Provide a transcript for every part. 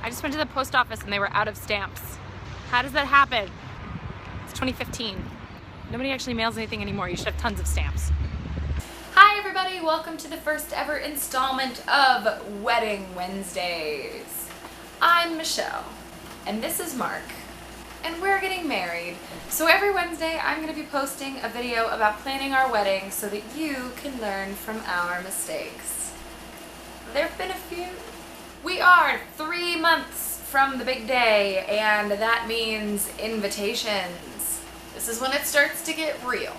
I just went to the post office and they were out of stamps. How does that happen? It's 2015. Nobody actually mails anything anymore. You should have tons of stamps. Hi everybody, welcome to the first ever installment of Wedding Wednesdays. I'm Michelle, and this is Mark, and we're getting married. So every Wednesday I'm going to be posting a video about planning our wedding so that you can learn from our mistakes. There have been a few. We are 3 months from the big day, and that means invitations. This is when it starts to get real.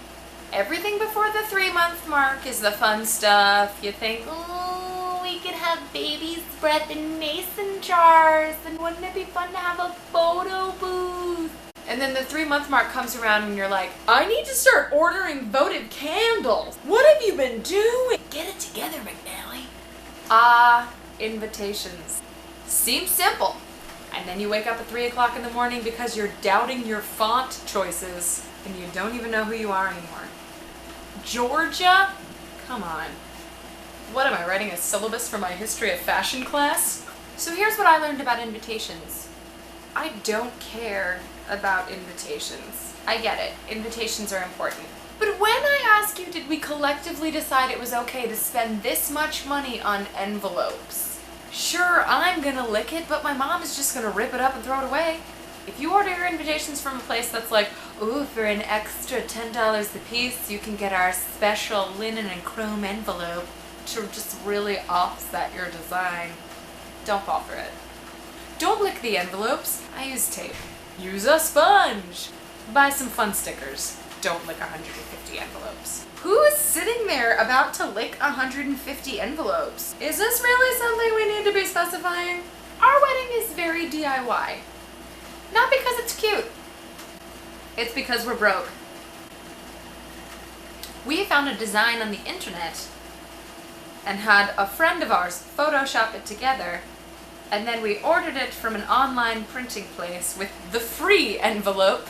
Everything before the 3-month mark is the fun stuff. You think, oh, we could have baby's breath in mason jars, and wouldn't it be fun to have a photo booth? And then the 3-month mark comes around and you're like, I need to start ordering votive candles. What have you been doing? Get it together, McNally. Invitations. Seems simple. And then you wake up at 3 o'clock in the morning because you're doubting your font choices and you don't even know who you are anymore. Georgia? Come on. What am I, writing a syllabus for my history of fashion class? So here's what I learned about invitations. I don't care about invitations. I get it. Invitations are important. But when I ask you, did we collectively decide it was okay to spend this much money on envelopes? Sure, I'm gonna lick it, but my mom is just gonna rip it up and throw it away. If you order your invitations from a place that's like, ooh, for an extra $10 a piece, you can get our special linen and chrome envelope to just really offset your design, don't fall for it. Don't lick the envelopes. I use tape. Use a sponge. Buy some fun stickers. Don't lick 150 envelopes. Who is sitting there about to lick 150 envelopes? Is this really something we need to be specifying? Our wedding is very DIY. Not because it's cute. It's because we're broke. We found a design on the internet and had a friend of ours Photoshop it together, and then we ordered it from an online printing place with the free envelope,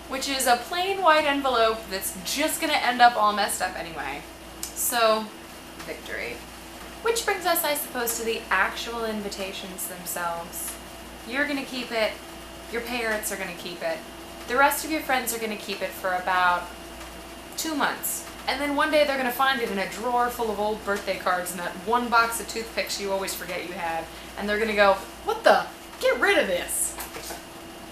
which is a plain white envelope that's just gonna end up all messed up anyway. So, victory. Which brings us, I suppose, to the actual invitations themselves. You're gonna keep it, your parents are gonna keep it, the rest of your friends are gonna keep it for about 2 months. And then one day they're gonna find it in a drawer full of old birthday cards and that one box of toothpicks you always forget you had. And they're gonna go, what the? Get rid of this.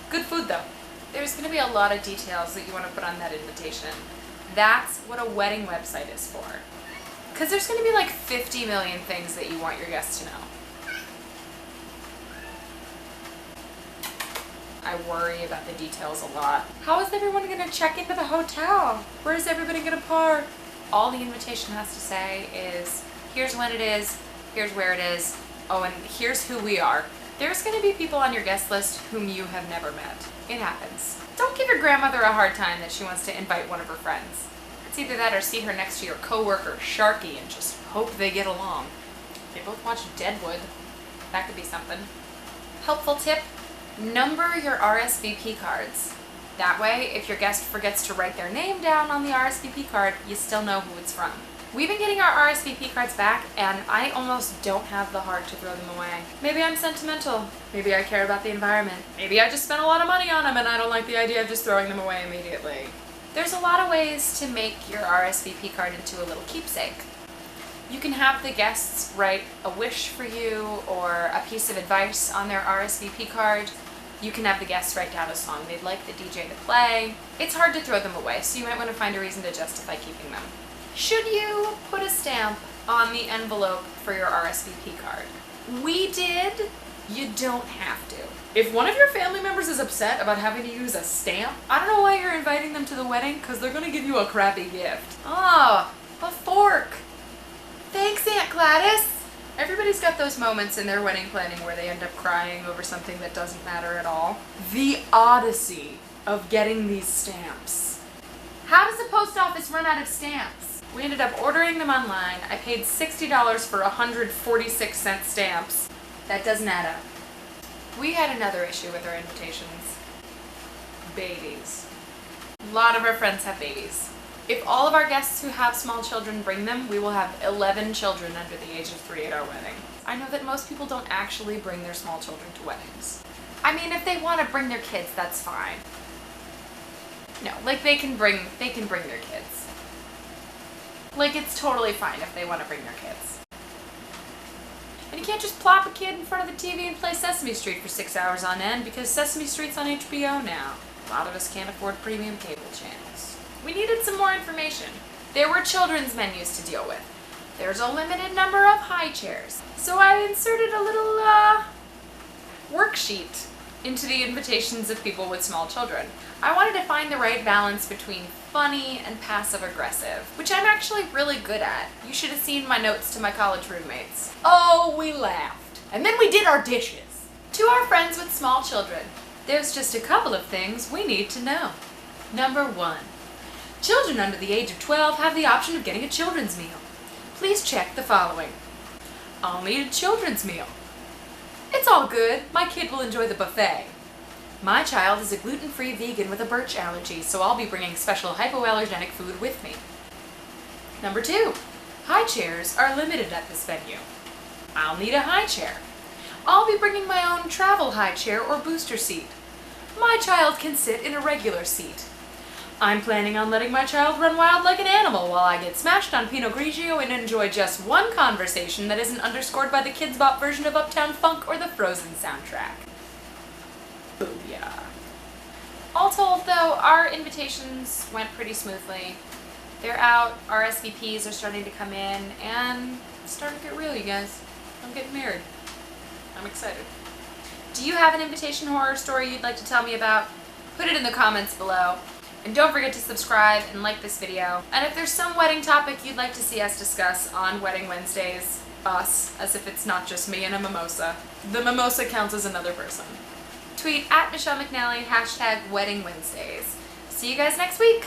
Good food though. There's going to be a lot of details that you want to put on that invitation. That's what a wedding website is for. Because there's going to be like 50 million things that you want your guests to know. I worry about the details a lot. How is everyone going to check into the hotel? Where is everybody going to park? All the invitation has to say is, here's when it is, here's where it is, oh, and here's who we are. There's going to be people on your guest list whom you have never met. It happens. Don't give your grandmother a hard time that she wants to invite one of her friends. It's either that or see her next to your coworker Sharky and just hope they get along. They both watch Deadwood. That could be something. Helpful tip, number your RSVP cards. That way, if your guest forgets to write their name down on the RSVP card, you still know who it's from. We've been getting our RSVP cards back, and I almost don't have the heart to throw them away. Maybe I'm sentimental. Maybe I care about the environment. Maybe I just spent a lot of money on them and I don't like the idea of just throwing them away immediately. There's a lot of ways to make your RSVP card into a little keepsake. You can have the guests write a wish for you or a piece of advice on their RSVP card. You can have the guests write down a song they'd like the DJ to play. It's hard to throw them away, so you might want to find a reason to justify keeping them. Should you put a stamp on the envelope for your RSVP card? We did. You don't have to. If one of your family members is upset about having to use a stamp, I don't know why you're inviting them to the wedding, because they're going to give you a crappy gift. Oh, a fork. Thanks, Aunt Gladys. Everybody's got those moments in their wedding planning where they end up crying over something that doesn't matter at all. The odyssey of getting these stamps. How does the post office run out of stamps? We ended up ordering them online. I paid $60 for 146-cent stamps. That doesn't add up. We had another issue with our invitations. Babies. A lot of our friends have babies. If all of our guests who have small children bring them, we will have 11 children under the age of 3 at our wedding. I know that most people don't actually bring their small children to weddings. I mean, if they want to bring their kids, that's fine. No, like they can bring their kids. Like it's totally fine if they want to bring their kids. And you can't just plop a kid in front of the TV and play Sesame Street for 6 hours on end because Sesame Street's on HBO now. A lot of us can't afford premium cable channels. We needed some more information. There were children's menus to deal with. There's a limited number of high chairs. So I inserted a little worksheet into the invitations of people with small children. I wanted to find the right balance between funny and passive aggressive, which I'm actually really good at. You should have seen my notes to my college roommates. Oh, we laughed. And then we did our dishes. To our friends with small children, there's just a couple of things we need to know. Number 1. Children under the age of 12 have the option of getting a children's meal. Please check the following. I'll need a children's meal. It's all good. My kid will enjoy the buffet. My child is a gluten-free vegan with a birch allergy, so I'll be bringing special hypoallergenic food with me. Number 2. High chairs are limited at this venue. I'll need a high chair. I'll be bringing my own travel high chair or booster seat. My child can sit in a regular seat. I'm planning on letting my child run wild like an animal while I get smashed on Pinot Grigio and enjoy just one conversation that isn't underscored by the Kids Bop version of Uptown Funk or the Frozen soundtrack. Booyah. All told though, our invitations went pretty smoothly. They're out, our SVPs are starting to come in, and it's starting to get real, you guys. I'm getting married. I'm excited. Do you have an invitation horror story you'd like to tell me about? Put it in the comments below. And don't forget to subscribe and like this video. And if there's some wedding topic you'd like to see us discuss on Wedding Wednesdays, us, as if it's not just me and a mimosa. The mimosa counts as another person. Tweet @Michelle McNally, #Wedding Wednesdays. See you guys next week.